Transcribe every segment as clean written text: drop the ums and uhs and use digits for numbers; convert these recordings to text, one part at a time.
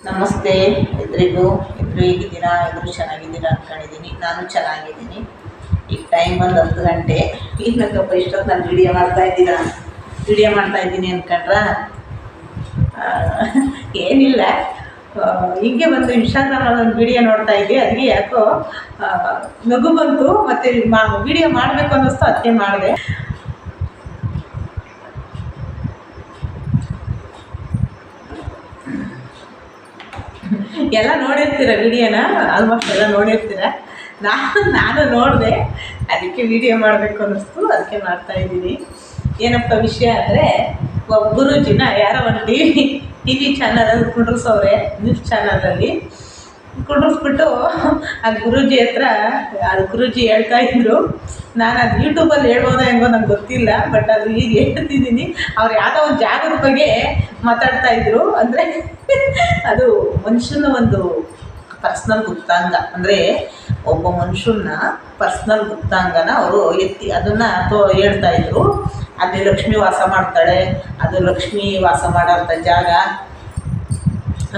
ನಮಸ್ತೆ ಎಲ್ರಿಗೂ. ಎಲ್ಲರೂ ಹೇಗಿದ್ದೀರಾ? ಎಲ್ಲರೂ ಚೆನ್ನಾಗಿದ್ದೀರಾ ಅಂದ್ಕೊಂಡಿದ್ದೀನಿ. ನಾನು ಚೆನ್ನಾಗಿದ್ದೀನಿ. ಈಗ ಟೈಮ್ ಒಂದು 10 ಗಂಟೆ. ಏನಕ್ಕಪ್ಪ ಇಷ್ಟೊತ್ತು ನಾನು ವಿಡಿಯೋ ಮಾಡ್ತಾ ಇದ್ದೀನಿ ಅಂದ್ಕೊಂಡ್ರ? ಏನಿಲ್ಲ, ಹೀಗೆ ಒಂದು ಇನ್ಸ್ಟಾಗ್ರಾಮಲ್ಲಿ ಒಂದು ವಿಡಿಯೋ ನೋಡ್ತಾ ಇದ್ದೆ. ಅದಕ್ಕೆ ಯಾಕೋ ನಗು ಬಂತು, ಮತ್ತು ವಿಡಿಯೋ ಮಾಡಬೇಕು ಅನ್ನಿಸ್ತು, ಅದಕ್ಕೆ ಮಾಡಿದೆ. ಎಲ್ಲ ನೋಡಿರ್ತೀರ ವಿಡಿಯೋನ, ಆಲ್ಮೋಸ್ಟ್ ಎಲ್ಲ ನೋಡಿರ್ತೀರ. ನಾನು ನೋಡಿದೆ, ಅದಕ್ಕೆ ವಿಡಿಯೋ ಮಾಡಬೇಕು ಅನ್ನಿಸ್ತು, ಅದಕ್ಕೆ ಮಾಡ್ತಾಯಿದ್ದೀನಿ. ಏನಪ್ಪ ವಿಷಯ ಅಂದರೆ, ಒಬ್ಬ ಗುರೂಜಿನ ಯಾರೋ ಒಂದು ಟಿ ವಿ ಚಾನಲಲ್ಲಿ ಕುಂಡ್ರಿಸವ್ರೆ, ನ್ಯೂಸ್ ಚಾನಲಲ್ಲಿ ಕುಂಡ್ರಿಸ್ಬಿಟ್ಟು ಆ ಗುರೂಜಿ ಹತ್ರ ಗುರೂಜಿ ಹೇಳ್ತಾಯಿದ್ರು. ನಾನು ಅದು ಯೂಟ್ಯೂಬಲ್ಲಿ ಹೇಳ್ಬೋದೋ ಹೆಂಗೋ ನಂಗೆ ಗೊತ್ತಿಲ್ಲ, ಬಟ್ ಅದು ಈಗ ಹೇಳ್ತಿದ್ದೀನಿ. ಅವ್ರು ಯಾವುದೋ ಒಂದು ಜಾಗದ ಬಗ್ಗೆ ಮಾತಾಡ್ತಾಯಿದ್ರು. ಅಂದರೆ ಅದು ಮನುಷ್ಯನ ಒಂದು ಪರ್ಸ್ನಲ್ ಗುಪ್ತಾಂಗ, ಅಂದರೆ ಒಬ್ಬ ಮನುಷ್ಯನ ಪರ್ಸ್ನಲ್ ಗುಪ್ತಾಂಗನ ಅವರು ಎತ್ತಿ ಅದನ್ನು ಹೇಳ್ತಾಯಿದ್ರು. ಅಲ್ಲಿ ಲಕ್ಷ್ಮಿ ವಾಸ ಮಾಡ್ತಾಳೆ, ಅದು ಲಕ್ಷ್ಮಿ ವಾಸ ಮಾಡೋಂಥ ಜಾಗ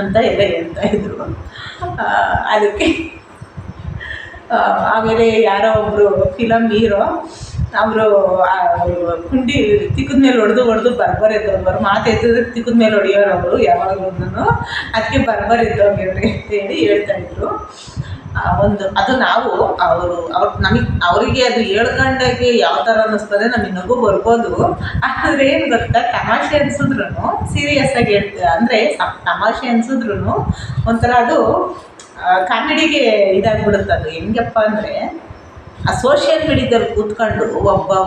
ಅಂತ ಎಲ್ಲ ಹೇಳ್ತಾಯಿದ್ರು. ಅದಕ್ಕೆ ಆಮೇಲೆ ಯಾರೋ ಒಬ್ಬರು ಫಿಲಮ್ ಹೀರೋ ಅವರು ಕುಂಡಿ ತಿಕ್ಕದ ಮೇಲೆ ಹೊಡೆದು ಬರ್ಬರಿದ್ದವ್ರು, ಮಾತು ಎತ್ತಿದ್ರೆ ತಿಕ್ಕದ ಮೇಲೆ ಹೊಡೆಯೋರು ಅವರು ಯಾವಾಗಲೂ. ಅದಕ್ಕೆ ಬರ್ಬರಿದ್ದವ್ರಿಗೆ ಅಂತೇಳಿ ಹೇಳ್ತಾಯಿದ್ರು. ಅದು ನಾವು ಅವರಿಗೆ ಅದು ಹೇಳ್ಕೊಂಡಾಗೆ ಯಾವ ಥರ ಅನ್ನಿಸ್ತದೆ, ನಮಗೆ ನಗು ಬರ್ಬೋದು. ಆದರೆ ಏನು ಗೊತ್ತಾ, ತಮಾಷೆ ಅನಿಸಿದ್ರು ಸೀರಿಯಸ್ ಆಗಿ ಅಂದರೆ ತಮಾಷೆ ಅನಿಸಿದ್ರು ಒಂಥರ ಅದು ಕಾಮಿಡಿಗೆ ಇದಾಗ್ಬಿಡುತ್ತೆ. ಅದು ಹೆಂಗಪ್ಪ ಅಂದರೆ, ಆ ಸೋಷಿಯಲ್ ಮೀಡಿಯಾದಲ್ಲಿ ಕೂತ್ಕೊಂಡು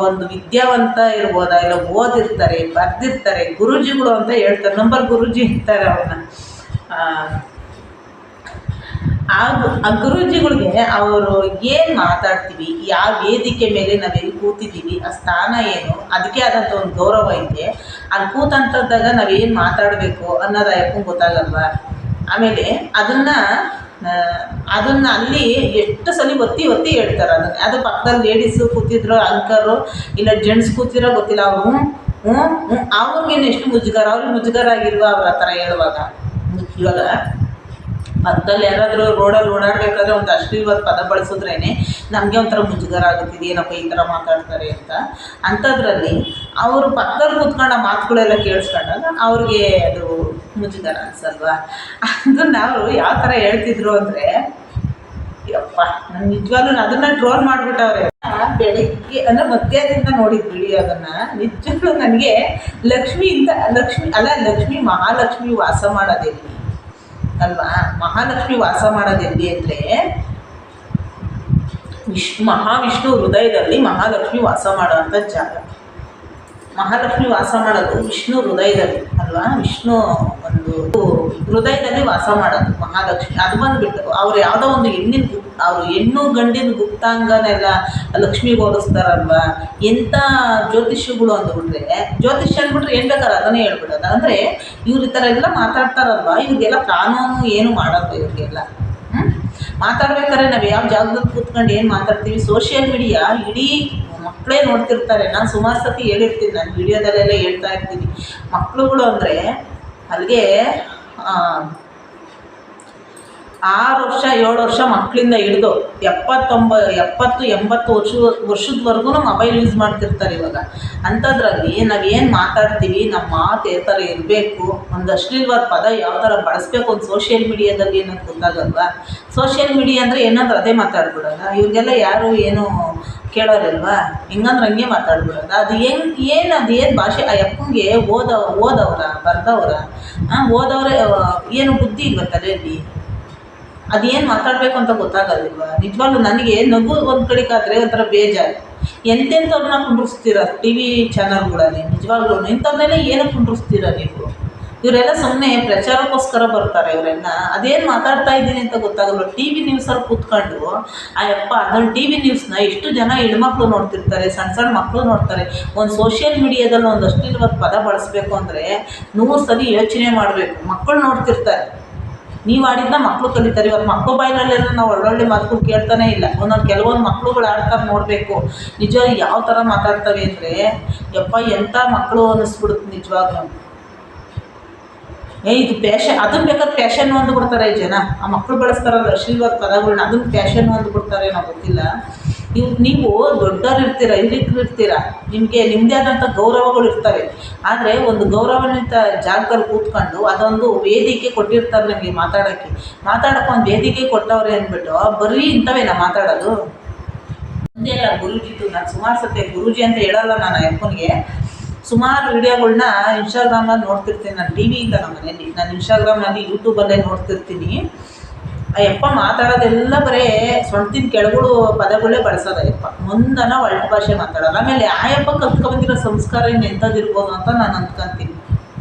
ಒಂದು ವಿದ್ಯಾವಂತ ಇರ್ಬೋದಾ, ಇಲ್ಲ ಓದಿರ್ತಾರೆ, ಬರೆದಿರ್ತಾರೆ, ಗುರೂಜಿಗಳು ಅಂತ ಹೇಳ್ತಾರೆ, ನಂಬರ್ ಗುರೂಜಿ ಇರ್ತಾರೆ. ಅವ್ರನ್ನ ಆ ಗುರೂಜಿಗಳಿಗೆ ಅವರು ಏನು ಮಾತಾಡ್ತೀವಿ, ಯಾವ ವೇದಿಕೆ ಮೇಲೆ ನಾವೆಲ್ಲಿ ಕೂತಿದ್ದೀವಿ, ಆ ಸ್ಥಾನ ಏನು, ಅದಕ್ಕೆ ಆದಂಥ ಒಂದು ಗೌರವ ಐತೆ. ಅಲ್ಲಿ ಕೂತಂಥದ್ದಾಗ ನಾವೇನು ಮಾತಾಡಬೇಕು ಅನ್ನೋದು ಯಾಕಂಗೆ ಗೊತ್ತಾಗಲ್ವ. ಆಮೇಲೆ ಅದನ್ನು ಅಲ್ಲಿ ಎಷ್ಟು ಸಲ ಒತ್ತಿ ಹೇಳ್ತಾರೆ. ಅದು ಪಕ್ಕದಲ್ಲಿ ಲೇಡೀಸು ಕೂತಿದ್ರು, ಅಂಕರು ಇಲ್ಲ ಜೆಂಟ್ಸ್ ಕೂತಿರೋ ಗೊತ್ತಿಲ್ಲ. ಅವರು ಅವ್ರಿಗೇನು ಎಷ್ಟು ಮುಜುಗರ, ಅವ್ರಿಗೆ ಮುಜುಗರ ಆಗಿಲ್ವ ಅವ್ರ ಆ ಥರ ಹೇಳುವಾಗ. ಇವಾಗ ಪಕ್ಕದಲ್ಲಿ ಯಾರಾದರೂ ರೋಡಲ್ಲಿ ಓಡಾಡಬೇಕಾದ್ರೆ ಒಂದು ಅಶ್ಲೀಲವಾದ ಪದ ಬಳಸಿದ್ರೇ ನಮಗೆ ಒಂಥರ ಮುಜುಗರ ಆಗುತ್ತಿದೆ, ಏನಪ್ಪ ಈ ಥರ ಮಾತಾಡ್ತಾರೆ ಅಂತ. ಅಂಥದ್ರಲ್ಲಿ ಅವರು ಪಕ್ಕದಲ್ಲಿ ಕೂತ್ಕೊಂಡು ಆ ಮಾತುಗಳೆಲ್ಲ ಕೇಳಿಸ್ಕೊಂಡಾಗ ಅವ್ರಿಗೆ ಅದು ಮುಜುಗರ ಅನ್ಸಲ್ವಾ. ಅದನ್ನು ಅವರು ಯಾವ ಥರ ಹೇಳ್ತಿದ್ರು ಅಂದರೆ, ಯಪ್ಪ ನಾನು ನಿಜವಾಗ್ಲೂ ಅದನ್ನು ಟ್ರೋಲ್ ಮಾಡಿಬಿಟ್ಟವ್ರೆ. ಬೆಳಿಗ್ಗೆ ಅಂದರೆ ಮಧ್ಯಾಹ್ನದಿಂದ ನೋಡಿದ್ದು ವಿಡಿಯೋ. ಅದನ್ನು ನಿಜವಾಗ್ಲೂ ನನಗೆ ಲಕ್ಷ್ಮಿ ಮಹಾಲಕ್ಷ್ಮಿ ವಾಸ ಮಾಡೋದೆಲ್ಲಿ ಅಲ್ವಾ. ಮಹಾಲಕ್ಷ್ಮಿ ವಾಸ ಮಾಡೋದೆಲ್ಲಿ ಅಂದರೆ, ಮಹಾವಿಷ್ಣು ಹೃದಯದಲ್ಲಿ ಮಹಾಲಕ್ಷ್ಮಿ ವಾಸ ಮಾಡೋವಂಥ ಜಾಗ. ಮಹಾಲಕ್ಷ್ಮಿ ವಾಸ ಮಾಡೋದು ವಿಷ್ಣು ಹೃದಯದಲ್ಲಿ ಅಲ್ವಾ. ವಿಷ್ಣು ಒಂದು ಹೃದಯದಲ್ಲಿ ವಾಸ ಮಾಡೋದು ಮಹಾಲಕ್ಷ್ಮಿ. ಅದು ಬಂದುಬಿಟ್ಟು ಅವ್ರು ಯಾವುದೋ ಒಂದು ಹೆಣ್ಣು ಗಂಡಿನ ಗುಪ್ತಾಂಗನೆಲ್ಲ ಲಕ್ಷ್ಮಿಗೆ ಹೋಲಿಸ್ತಾರಲ್ವ. ಎಂಥ ಜ್ಯೋತಿಷ್ಯಗಳು ಅಂದ್ಬಿಟ್ರೆ, ಜ್ಯೋತಿಷ್ಯ ಅಂದ್ಬಿಟ್ರೆ ಏನು ಬೇಕಾದ್ರೆ ಅದನ್ನೇ ಹೇಳ್ಬಿಡೋದು. ಅಂದರೆ ಇವ್ರು ಈ ಥರ ಎಲ್ಲ ಮಾತಾಡ್ತಾರಲ್ವ, ಇವ್ರಿಗೆಲ್ಲ ಕಾನೂನು ಏನು ಮಾಡೋದು ಇವ್ರಿಗೆಲ್ಲ. ಮಾತಾಡ್ಬೇಕಾದ್ರೆ ನಾವು ಯಾವ ಜಾಗದಲ್ಲಿ ಕೂತ್ಕೊಂಡು ಏನು ಮಾತಾಡ್ತೀವಿ, ಸೋಷಿಯಲ್ ಮೀಡಿಯಾ ಇಡೀ ಮಕ್ಕಳೇ ನೋಡ್ತಿರ್ತಾರೆ. ನಾನು ಸುಮಾರು ಸತಿ ಹೇಳಿರ್ತೀನಿ, ನಾನು ವಿಡಿಯೋದಲ್ಲೆಲ್ಲ ಹೇಳ್ತಾ ಇರ್ತೀನಿ. ಮಕ್ಕಳುಗಳು ಅಂದರೆ ಅಲ್ಲಿಗೆ 6 ವರ್ಷ 7 ವರ್ಷ ಮಕ್ಕಳಿಂದ ಹಿಡಿದು 70-80 ವರ್ಷದವರೆಗೂ ಮೊಬೈಲ್ ಯೂಸ್ ಮಾಡ್ತಿರ್ತಾರೆ ಇವಾಗ. ಅಂಥದ್ರಲ್ಲಿ ನಾವೇನು ಮಾತಾಡ್ತೀವಿ, ನಮ್ಮ ಮಾತು ಯಾವ ಥರ ಇರಬೇಕು, ಒಂದು ಅಶ್ಲೀಲವಾದ ಪದ ಯಾವ ಥರ ಬಳಸಬೇಕು ಒಂದು ಸೋಷಿಯಲ್ ಮೀಡಿಯಾದಲ್ಲಿ ಏನಂತ ಗೊತ್ತಾಗಲ್ವ. ಸೋಷಿಯಲ್ ಮೀಡಿಯಾ ಅಂದರೆ ಏನಾದರೂ ಅದೇ ಮಾತಾಡ್ಬಿಡೋಣ. ಇವ್ರಿಗೆಲ್ಲ ಯಾರು ಏನು ಕೇಳೋರಿಲ್ವಾ, ಹೆಂಗಂದ್ರೆ ಹಂಗೆ ಮಾತಾಡ್ಬಿಡೋದು. ಅದು ಏನು ಭಾಷೆ ಆ ಯಪ್ಪಂಗೆ ಓದವ್ರ ಓದವ್ರೆ ಏನು ಬುದ್ಧಿ ಇಲ್ವ ತಲೆಯಲ್ಲಿ, ಅದೇನು ಮಾತಾಡಬೇಕು ಅಂತ ಗೊತ್ತಾಗೋದಿಲ್ವ. ನಿಜವಾಗ್ಲೂ ನನಗೆ ನಗು ಒಂದು ಕಡೆಗಾದರೆ ಒಂಥರ ಬೇಜಾರು. ಎಂತೆಂಥವ್ರನ್ನ ಕುಂಡ್ರಿಸ್ತೀರ ಟಿ ವಿ ಚಾನಲ್ಗಳಲ್ಲಿ, ನಿಜವಾಗ್ಲೂ ಇಂಥವ್ರನ್ನೆಲ್ಲ ಏನಕ್ಕೆ ಕುಂಡ್ರಿಸ್ತೀರ ನೀವು? ಇವರೆಲ್ಲ ಸುಮ್ಮನೆ ಪ್ರಚಾರಕ್ಕೋಸ್ಕರ ಬರ್ತಾರೆ. ಇವರೆಲ್ಲ ಅದೇನು ಮಾತಾಡ್ತಾ ಇದ್ದೀನಿ ಅಂತ ಗೊತ್ತಾಗಲ್ಲ. ಟಿ ವಿ ನ್ಯೂಸಲ್ಲಿ ಕೂತ್ಕೊಂಡು ಅದನ್ನು ಟಿ ವಿ ನ್ಯೂಸ್ನ ಎಷ್ಟು ಜನ ಹೆಣ್ಮಕ್ಳು ನೋಡ್ತಿರ್ತಾರೆ, ಸಣ್ಣ ಮಕ್ಕಳು ನೋಡ್ತಾರೆ. ಒಂದು ಸೋಷಿಯಲ್ ಮೀಡಿಯಾದಲ್ಲಿ ಒಂದು ಅಶ್ಲೀಲವಾದ ಪದ ಬಳಸಬೇಕು ಅಂದರೆ 100 ಸಲ ಯೋಚನೆ ಮಾಡಬೇಕು. ಮಕ್ಕಳು ನೋಡ್ತಿರ್ತಾರೆ, ನೀವು ಆಡಿದ್ನ ಮಕ್ಕಳು ಕಲಿತಾರೆ. ಇವಾಗ ಮಕ್ಕಳು ಬಾಯಿನಲ್ಲೆಲ್ಲ ನಾವು ಒಳ್ಳೊಳ್ಳೆ ಮಾತುಗಳು ಕೇಳ್ತಾನೆ ಇಲ್ಲ. ಕೆಲವೊಂದು ಮಕ್ಕಳುಗಳು ಆಡ್ತಾರೆ, ನೋಡಬೇಕು ನಿಜವಾಗಿ ಯಾವ ಥರ ಮಾತಾಡ್ತವೆ ಅಂದರೆ, ಯಪ್ಪ ಎಂಥ ಮಕ್ಕಳು ಅನ್ನಿಸ್ಬಿಡುತ್ತೆ ನಿಜವಾಗ್ಲೂ. ಇದು ಪ್ಯಾಷನ್, ಅದನ್ನ ಬೇಕಾದ್ರೆ ಪ್ಯಾಷನ್ನು ಅಂದ್ಬಿಡ್ತಾರೆ ಈ ಜನ. ಆ ಮಕ್ಕಳು ಬಳಸ್ತಾರಲ್ಲ ಅಶ್ಲೀಲವಾದ ಪದಗಳನ್ನ, ಅದನ್ನು ಪ್ಯಾಷನ್ನು ಅಂದ್ಬಿಡ್ತಾರೆ, ನಾವು ಗೊತ್ತಿಲ್ಲ. ನೀವು ದೊಡ್ಡವ್ರು ಇರ್ತೀರ, ಹಿರಿಯರು ಇರ್ತೀರ, ನಿಮಗೆ ನಿಮ್ಮದೇ ಆದಂಥ ಗೌರವಗಳು ಇರ್ತವೆ. ಆದರೆ ಒಂದು ಗೌರವಾನ್ವಿತ ಜಾಗದಲ್ಲಿ ಕೂತ್ಕೊಂಡು ಅದೊಂದು ವೇದಿಕೆ ಕೊಟ್ಟಿರ್ತಾರೆ ನಮಗೆ ಮಾತಾಡೋಕ್ಕೆ ಒಂದು ವೇದಿಕೆ ಕೊಟ್ಟವ್ರೆ ಅಂದ್ಬಿಟ್ಟು ಬರೀ ಇಂಥವೇನ ಮಾತಾಡೋದು. ಒಂದೇ ಅಲ್ಲ ಗುರೂಜಿದು, ನಾನು ಸುಮಾರು ಸತಿ ಗುರೂಜಿ ಅಂತ ಹೇಳಲ್ಲ ನಾನು ಅಪ್ಪನಿಗೆ. ಸುಮಾರು ವಿಡಿಯೋಗಳ್ನ ಇನ್ಸ್ಟಾಗ್ರಾಮಲ್ಲಿ ನೋಡ್ತಿರ್ತೀನಿ. ನಾನು ಟಿ ವಿ ಇಲ್ಲ ನಮ್ಮ ಮನೇಲಿ, ನಾನು ಇನ್ಸ್ಟಾಗ್ರಾಮ್ನಲ್ಲಿ ಯೂಟ್ಯೂಬಲ್ಲೇ ನೋಡ್ತಿರ್ತೀನಿ. ಆ ಯಪ್ಪ ಮಾತಾಡೋದೆಲ್ಲ ಬರೀ ಸೊಂಟಿನ ಕೆಳಗಳು ಪದಗಳೇ ಬಳಸೋದು ಅಯ್ಯಪ್ಪ. ಒಂದನ ಒಳ್ಳೆ ಭಾಷೆ ಮಾತಾಡೋಲ್ಲ. ಆಮೇಲೆ ಆಯಪ್ಪ ಕಲ್ತ್ಕೊಂಡ್ಬಂದಿರೋ ಸಂಸ್ಕಾರ ಇನ್ನೆಂಥದ್ದಿರ್ಬೋದು ಅಂತ ನಾನು ಅಂದ್ಕೊತೀನಿ.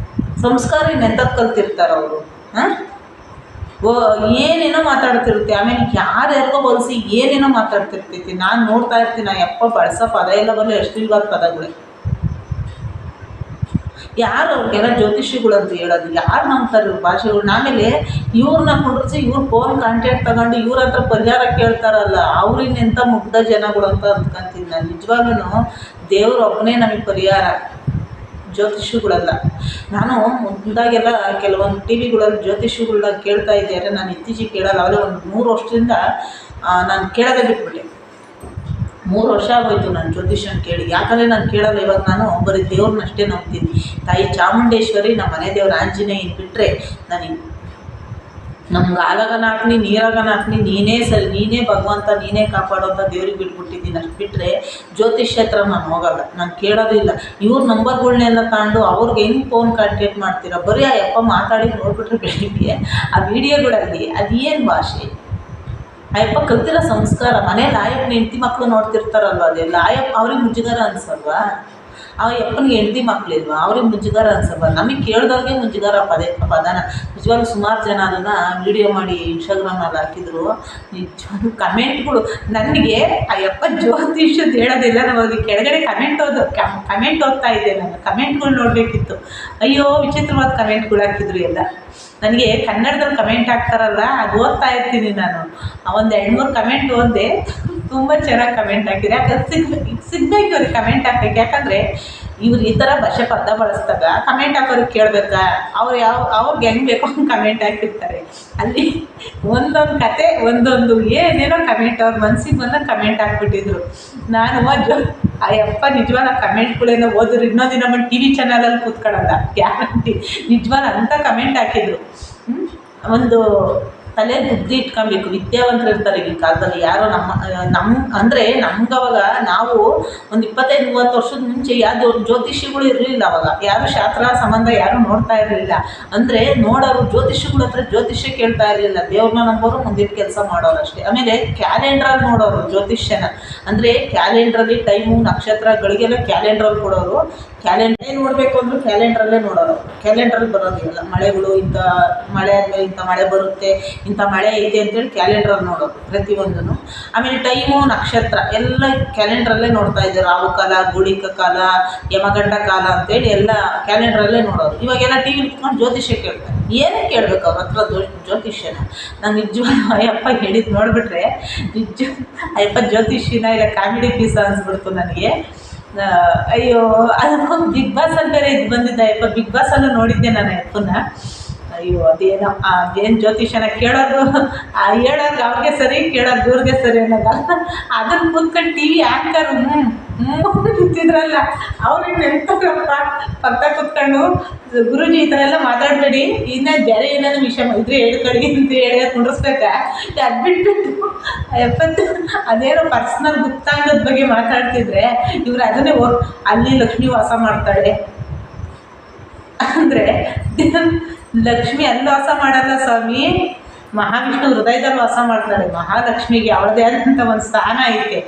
ಸಂಸ್ಕಾರ ಇನ್ನೆಂಥದ್ದು ಕಲ್ತಿರ್ತಾರೆ ಅವರು. ಏನೇನೋ ಮಾತಾಡ್ತಿರುತ್ತೆ, ಆಮೇಲೆ ಯಾರ್ಯಾರಿಗೋ ಹೋಲಿಸಿ ಏನೇನೋ ಮಾತಾಡ್ತಿರ್ತೈತಿ. ನಾನು ನೋಡ್ತಾ ಇರ್ತೀನಿ ಆ ಯಪ್ಪ ಬಳಸೋ ಪದ ಎಲ್ಲ ಬರಲಿ ಅಶ್ಲೀಲವಾದ ಪದಗಳೇ. ಯಾರು ಅವ್ರಿಗೆಲ್ಲ ಜ್ಯೋತಿಷಿಗಳು ಅಂತ ಹೇಳೋದು? ಯಾರು ನಂಬ್ತಾರೆ ಇವ್ರ ಭಾಷೆಗಳ್ನ? ಆಮೇಲೆ ಇವ್ರನ್ನ ಕುಂಡ್ರಿಸಿ ಇವ್ರು ಫೋನ್ ಕಾಂಟ್ಯಾಕ್ಟ್ ತಗೊಂಡು ಇವ್ರ ಹತ್ರ ಪರಿಹಾರ ಕೇಳ್ತಾರಲ್ಲ, ಅವ್ರಿನ್ನೆಂಥ ಮುಗ್ಧ ಜನಗಳು ಅಂತ ಅಂದ್ಕೊಂತೀನಿ ನಾನು. ನಿಜವಾಗ್ಲೂ ದೇವ್ರ ಒಬ್ಬನೇ ನಮಗೆ ಪರಿಹಾರ, ಜ್ಯೋತಿಷಿಗಳಲ್ಲ. ನಾನು ಮುಂದಾಗೆಲ್ಲ ಕೆಲವೊಂದು ಟಿ ವಿಗಳಲ್ಲಿ ಜ್ಯೋತಿಷಿಗಳನ್ನ ಕೇಳ್ತಾ ಇದ್ದಾರೆ. ನಾನು ಇತ್ತೀಚೆಗೆ ಕೇಳಲ್ಲ, ಅವರೇ ಒಂದು 3 ವರ್ಷದಿಂದ ನಾನು ಕೇಳೋದೇ ಬಿಟ್ಬಿಟ್ಟೆ. 3 ವರ್ಷ ಆಗೋಯ್ತು ನಾನು ಜ್ಯೋತಿಷ್ಯನ ಕೇಳಿ. ಯಾಕಂದರೆ ನಾನು ಕೇಳಲ್ಲ. ಇವಾಗ ನಾನು ಬರೀ ದೇವ್ರನ್ನಷ್ಟೇ ನಂಬ್ತೀನಿ. ತಾಯಿ ಚಾಮುಂಡೇಶ್ವರಿ, ನಮ್ಮ ಮನೆ ದೇವ್ರ ಆಂಜನೇಯನ ಬಿಟ್ಟರೆ ನನಗೆ ನಮ್ಗೆ ಹಾಲಾಗನ ಹಾಕ್ನಿ, ನೀರಾಗನ ಹಾಕ್ನಿ, ನೀನೇ ಸರಿ, ನೀನೇ ಭಗವಂತ, ನೀನೇ ಕಾಪಾಡೋ ಅಂತ ದೇವ್ರಿಗೆ ಬಿಟ್ಬಿಟ್ಟಿದ್ದೀನಿ. ಅಷ್ಟು ಬಿಟ್ಟರೆ ಜ್ಯೋತಿಷ್ಯ ಹತ್ರ ನಾನು ಹೋಗಲ್ಲ, ನಾನು ಕೇಳೋದಿಲ್ಲ. ಇವ್ರ ನಂಬರ್ಗಳ್ನೆಲ್ಲ ತಗೊಂಡು ಅವ್ರಿಗೆ ಹೆಂಗೆ ಫೋನ್ ಕಾಂಟ್ಯಾಕ್ಟ್ ಮಾಡ್ತೀರಾ? ಬರೀ ಆ ಯಪ್ಪ ಮಾತಾಡಿ ನೋಡ್ಬಿಟ್ರೆ ಬೆಳಿಗ್ಗೆ ಆ ವಿಡಿಯೋಗಳಲ್ಲಿ ಅದೇನು ಭಾಷೆ? ಆಯಪ್ಪ ಕಲ್ತಿರೋ ಸಂಸ್ಕಾರ. ಮನೇಲಿ ಆಯಪ್ಪನ ಹೆಂಡತಿ ಮಕ್ಕಳು ನೋಡ್ತಿರ್ತಾರಲ್ವ, ಅದೆಲ್ಲ ಆಯಪ್ಪ ಅವ್ರಿಗೆ ಮುಜುಗರ ಅನ್ಸಲ್ವಾ? ಆ ಯಪ್ಪನಿಗೆ ಹೆಂಡತಿ ಮಕ್ಕಳಿಲ್ವಾ? ಅವ್ರಿಗೆ ಮುಜುಗರ ಅನ್ಸಲ್ವಾ? ನಮಗೆ ಕೇಳಿದವ್ರಿಗೆ ಮುಜುಗರ ಪದನ. ನಿಜವಾಗ್ಲೂ ಸುಮಾರು ಜನ ಅದನ್ನು ವೀಡಿಯೋ ಮಾಡಿ ಇನ್ಸ್ಟಾಗ್ರಾಮಲ್ಲಿ ಹಾಕಿದ್ರು. ನಿಜವಾಗ್ಲೂ ಕಮೆಂಟ್ಗಳು ನನಗೆ ಆ ಯಪ್ಪ ಜ್ಯೋತಿಷ್ಯದ ಹೇಳೋದಿಲ್ಲ. ನಾವು ಅದಕ್ಕೆ ಕೆಳಗಡೆ ಕಮೆಂಟ್ ಓದ್ತಾ ಇದ್ದೆ. ನಾನು ಕಮೆಂಟ್ಗಳು ನೋಡಬೇಕಿತ್ತು. ಅಯ್ಯೋ ವಿಚಿತ್ರವಾದ ಕಮೆಂಟ್ಗಳು ಹಾಕಿದ್ರು ಎಲ್ಲ. ನನಗೆ ಕನ್ನಡದಲ್ಲಿ ಕಮೆಂಟ್ ಹಾಕ್ತಾರಲ್ಲ, ಅದು ಓದ್ತಾ ಇರ್ತೀನಿ ನಾನು. ಒಂದು 2-3 ಕಮೆಂಟ್ ಓದಿದೆ. ತುಂಬ ಚೆನ್ನಾಗಿ ಕಮೆಂಟ್ ಹಾಕಿದೆ. ಯಾಕಂದ್ರೆ ಸಿಗ್ಬೇಕು ಅವ್ರಿಗೆ ಕಮೆಂಟ್ ಹಾಕೋಕ್ಕೆ. ಯಾಕಂದರೆ ಇವ್ರು ಈ ಥರ ಭಾಷೆ ಪದ ಬಳಸಿದಾಗ ಕಮೆಂಟ್ ಹಾಕೋರಿಗೆ ಕೇಳಬೇಕಾ? ಅವ್ರಿಗೆ ಹೆಂಗೆ ಬೇಕೋ ಹಂಗೆ ಕಮೆಂಟ್ ಹಾಕಿರ್ತಾರೆ. ಅಲ್ಲಿ ಒಂದೊಂದು ಕತೆ ಒಂದೊಂದು ಏನೇನೋ ಕಮೆಂಟ್ ಅವ್ರ ಮನ್ಸಿಗೆ ಬಂದಾಗ ಕಮೆಂಟ್ ಹಾಕ್ಬಿಟ್ಟಿದ್ರು. ನಾನು ಆ ಯಪ್ಪ ನಿಜವಾದ ಕಮೆಂಟ್ಗಳೇನೋ ಓದಿದ್ರು ಇನ್ನೊಂದು ದಿನ ಬಂದು ಟಿ ವಿ ಚಾನಲಲ್ಲಿ ಕೂತ್ಕೊಳ್ಳೋಲ್ಲ, ಗ್ಯಾರಂಟಿ. ನಿಜವಾದ ಅಂಥ ಕಮೆಂಟ್ ಹಾಕಿದ್ರು. ಒಂದು ತಲೆ ಬುದ್ಧಿ ಇಟ್ಕೊಬೇಕು. ವಿದ್ಯಾವಂತರು ಇರ್ತಾರೆ ಈಗಿನ ಕಾಲದಲ್ಲಿ. ಯಾರೋ ಅಂದರೆ ನಮ್ಗವಾಗ ನಾವು ಒಂದು 25-30 ವರ್ಷದ ಮುಂಚೆ ಯಾವ ಜ್ಯೋತಿಷಿಗಳು ಇರಲಿಲ್ಲ. ಅವಾಗ ಯಾರು ಶಾಸ್ತ್ರ ಸಂಬಂಧ ಯಾರು ನೋಡ್ತಾ ಇರಲಿಲ್ಲ. ಅಂದರೆ ನೋಡೋರು ಜ್ಯೋತಿಷಿಗಳ ಹತ್ರ ಜ್ಯೋತಿಷ್ಯ ಕೇಳ್ತಾ ಇರಲಿಲ್ಲ. ದೇವ್ರನ್ನ ನಂಬೋರು, ಮುಂದಿನ ಕೆಲಸ ಮಾಡೋರು ಅಷ್ಟೇ. ಆಮೇಲೆ ಕ್ಯಾಲೆಂಡ್ರಲ್ಲಿ ನೋಡೋರು ಜ್ಯೋತಿಷ್ಯನ. ಅಂದರೆ ಕ್ಯಾಲೆಂಡ್ರಲ್ಲಿ ಟೈಮು ನಕ್ಷತ್ರಗಳಿಗೆಲ್ಲ ಕ್ಯಾಲೆಂಡ್ರಲ್ಲಿ ಕೊಡೋರು. ಕ್ಯಾಲೆಂಡ್ರೇ ನೋಡಬೇಕು ಅಂದರೂ ಕ್ಯಾಲೆಂಡ್ರಲ್ಲೇ ನೋಡೋರು. ಕ್ಯಾಲೆಂಡ್ರಲ್ಲಿ ಬರೋದಿಲ್ಲ ಮಳೆಗಳು, ಇಂಥ ಮಳೆ ಆದಮೇಲೆ ಇಂಥ ಮಳೆ ಬರುತ್ತೆ, ಇಂಥ ಮಳೆ ಐತೆ ಅಂತೇಳಿ ಕ್ಯಾಲೆಂಡ್ರಲ್ಲಿ ನೋಡೋರು ಪ್ರತಿಯೊಂದೂ. ಆಮೇಲೆ ಟೈಮು ನಕ್ಷತ್ರ ಎಲ್ಲ ಕ್ಯಾಲೆಂಡ್ರಲ್ಲೇ ನೋಡ್ತಾ ಇದ್ದಾರೆ. ರಾಹು ಕಾಲ, ಗುಳಿಕ ಕಾಲ, ಯಮಗಂಡ ಕಾಲ ಅಂತೇಳಿ ಎಲ್ಲ ಕ್ಯಾಲೆಂಡ್ರಲ್ಲೇ ನೋಡೋರು. ಇವಾಗೆಲ್ಲ ಟಿ ವಿಲಿ ಕುತ್ಕೊಂಡು ಜ್ಯೋತಿಷ್ಯ ಕೇಳ್ತಾರೆ. ಏನೇ ಕೇಳಬೇಕು ಅವ್ರ ಹತ್ರ ಜ್ಯೋತಿಷ್ಯನ? ನಾನು ನಿಜವಾಗ್ಲೂ ಅಯ್ಯಪ್ಪ ಹೇಳಿದ್ದು ನೋಡಿಬಿಟ್ರೆ ಅಯ್ಯಪ್ಪ ಜ್ಯೋತಿಷ್ಯನ ಇಲ್ಲ ಕಾಮಿಡಿ ಪೀಸ ಅನಿಸ್ಬಿಡ್ತು ನನಗೆ. ಅಯ್ಯೋ, ಅದು ಬಿಗ್ ಬಾಸಲ್ಲಿ ಬೇರೆ ಇದು ಬಂದಿದ್ದ ಅಯ್ಯಪ್ಪ. ಬಿಗ್ ಬಾಸಲ್ಲೂ ನೋಡಿದ್ದೆ ನಾನು ಅಯ್ಯಪ್ಪನ. ಅಯ್ಯೋ ಅದೇನು ಜ್ಯೋತಿಷನ ಕೇಳೋದು ಹೇಳೋದು ಅವ್ರಿಗೆ ಸರಿ, ಕೇಳೋದು ದೂರಿಗೆ ಸರಿ ಅನ್ನೋದಲ್ಲ. ಅದನ್ನು ಕೂತ್ಕೊಂಡು ಟಿ ವಿ ಆ್ಯಂಕರ್ ನಿಂತಿದ್ರಲ್ಲ, ಅವ್ರಿಗೆ ನೆನ್ಪಪ್ಪ ಪಕ್ಕ ಕೂತ್ಕೊಂಡು ಗುರೂಜಿ ಈ ಥರ ಎಲ್ಲ ಮಾತಾಡಬೇಡಿ, ಇನ್ನೂ ಬೇರೆ ಏನಾದ್ರು ವಿಷಯ ಇದ್ರೆ ಹೇಳ್ಕೊಡಿ ಅಂತ ಹೇಳಿ ಕುಂಡ್ರಿಸ್ಬೇಕಾ? ಅದು ಬಿಟ್ಬಿಟ್ಟು ಎಪ್ಪತ್ತು ಅದೇನೋ ಪರ್ಸ್ನಲ್ ಗುಪ್ತಾಂಗದ ಬಗ್ಗೆ ಮಾತಾಡ್ತಿದ್ರೆ ಇವ್ರು ಅದನ್ನೇ ಅಲ್ಲಿ ಲಕ್ಷ್ಮಿ ವಾಸ ಮಾಡ್ತಾಳೆ ಅಂದರೆ ಲಕ್ಷ್ಮಿ ಅಲ್ಲಿ ವಾಸ ಮಾಡಲ್ಲ ಸ್ವಾಮಿ, ಮಹಾವಿಷ್ಣು ಹೃದಯದಲ್ಲಿ ವಾಸ ಮಾಡ್ತಾಳೆ. ಮಹಾಲಕ್ಷ್ಮಿಗೆ ಅವಳದೇ ಆದಂಥ ಒಂದು ಸ್ಥಾನ ಐತೆ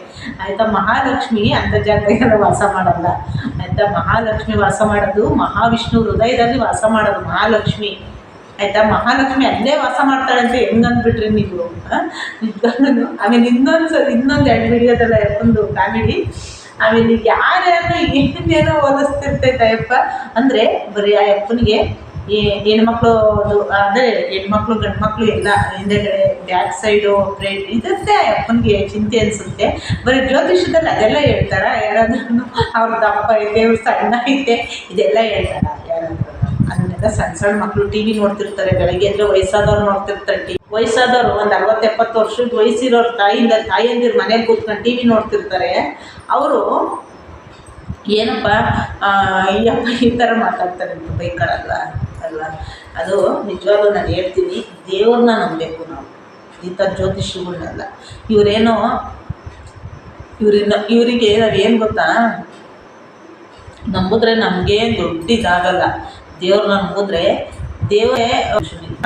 ಆಯಿತಾ. ಮಹಾಲಕ್ಷ್ಮಿ ಅಂಥ ಜಾಗದಾಗೆಲ್ಲ ವಾಸ ಮಾಡಲ್ಲ ಆಯಿತಾ. ಮಹಾಲಕ್ಷ್ಮಿ ವಾಸ ಮಾಡೋದು ಮಹಾವಿಷ್ಣು ಹೃದಯದಲ್ಲಿ ವಾಸ ಮಾಡೋದು ಮಹಾಲಕ್ಷ್ಮಿ ಆಯಿತಾ. ಮಹಾಲಕ್ಷ್ಮಿ ಅಲ್ಲೇ ವಾಸ ಮಾಡ್ತಾಳೆ ಅಂತ ಹೆಂಗೆ ಅಂದ್ಬಿಟ್ರಿ ನೀವು? ನಿಜವಾಗ್ಲೂ ಆಮೇಲೆ ಇನ್ನೊಂದು 2 ವಿಡಿಯೋದಲ್ಲ ಒಂದು ಕಾಮಿಡಿ. ಆಮೇಲೆ ಯಾರ್ಯಾರು ಏನೇನೋ ಓದಿಸ್ತಿರ್ತೈತೆ ಅಯ್ಯಪ್ಪ. ಅಂದರೆ ಬರೀ ಆ ಅಪ್ಪನಿಗೆ ಹೆಣ್ಮಕ್ಳು ಅಂದರೆ ಹೆಣ್ಮಕ್ಳು ಗಂಡು ಮಕ್ಕಳು ಎಲ್ಲ ಹಿಂದೆಗಡೆ ಬ್ಯಾಕ್ ಸೈಡು ಬ್ರೇಡ್ ಇರುತ್ತೆ. ಅಪ್ಪನಿಗೆ ಚಿಂತೆ ಅನಿಸುತ್ತೆ. ಬರೀ ಜ್ಯೋತಿಷ್ಯದಲ್ಲಿ ಅದೆಲ್ಲ ಹೇಳ್ತಾರೆ. ಯಾರಾದ್ರೂ ಅವ್ರ ದಪ್ಪ ಐತೆ, ಇವ್ರು ಸಣ್ಣ ಐತೆ, ಇದೆಲ್ಲ ಹೇಳ್ತಾರೆ ಯಾರಾದ್ರೂ. ಅಂದರೆ ಆಯಿತಾ. ಸಣ್ಣ ಸಣ್ಣ ಮಕ್ಕಳು ಟಿ ವಿ ನೋಡ್ತಿರ್ತಾರೆ, ಬೆಳಗ್ಗೆ ಎದ್ರೆ ವಯಸ್ಸಾದವ್ರು ನೋಡ್ತಿರ್ತಾರೆ. ವಯಸ್ಸಾದವರು ಒಂದು 60-70 ವರ್ಷದ ವಯಸ್ಸಿರೋರು ತಾಯಿಯಂದಿರು ಮನೇಲಿ ಕೂತ್ಕೊಂಡು ಟಿ ವಿ ನೋಡ್ತಿರ್ತಾರೆ. ಅವರು ಏನಪ್ಪ ಈ ಥರ ಮಾತಾಡ್ತಾರೆ ಅಂತ ಬೈಕಳಲ್ಲ ಅಲ್ವಾ. ಅದು ನಿಜವಾಗ್ಲೂ ನಾನು ಹೇಳ್ತೀನಿ, ದೇವ್ರನ್ನ ನಂಬಬೇಕು ನಾವು, ಈ ಥರ ಜ್ಯೋತಿಷಿಗಳನ್ನೆಲ್ಲ. ಇವರೇನೋ ಇವರಿಗೆ ನಾವೇನು ಗೊತ್ತಾ, ನಂಬಿದ್ರೆ ನಮಗೆ ದೊಡ್ಡದಾಗಲ್ಲ. ದೇವ್ರನ್ನ ನಂಬಿದ್ರೆ ದೇವರೇ